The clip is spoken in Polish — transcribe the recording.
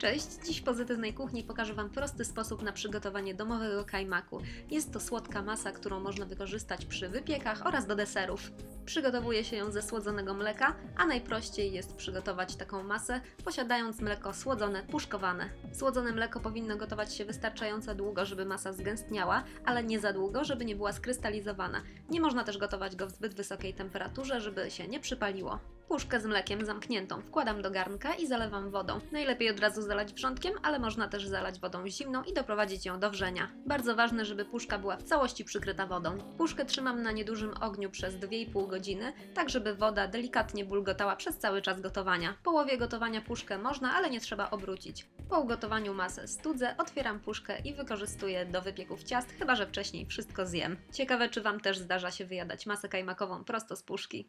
Cześć! Dziś w Pozytywnej Kuchni pokażę Wam prosty sposób na przygotowanie domowego kajmaku. Jest to słodka masa, którą można wykorzystać przy wypiekach oraz do deserów. Przygotowuje się ją ze słodzonego mleka, a najprościej jest przygotować taką masę, posiadając mleko słodzone, puszkowane. Słodzone mleko powinno gotować się wystarczająco długo, żeby masa zgęstniała, ale nie za długo, żeby nie była skrystalizowana. Nie można też gotować go w zbyt wysokiej temperaturze, żeby się nie przypaliło. Puszkę z mlekiem zamkniętą wkładam do garnka i zalewam wodą. Najlepiej od razu zalać wrzątkiem, ale można też zalać wodą zimną i doprowadzić ją do wrzenia. Bardzo ważne, żeby puszka była w całości przykryta wodą. Puszkę trzymam na niedużym ogniu przez 2,5 godziny, tak żeby woda delikatnie bulgotała przez cały czas gotowania. W połowie gotowania puszkę można, ale nie trzeba obrócić. Po ugotowaniu masę studzę, otwieram puszkę i wykorzystuję do wypieków ciast, chyba że wcześniej wszystko zjem. Ciekawe, czy Wam też zdarza się wyjadać masę kajmakową prosto z puszki.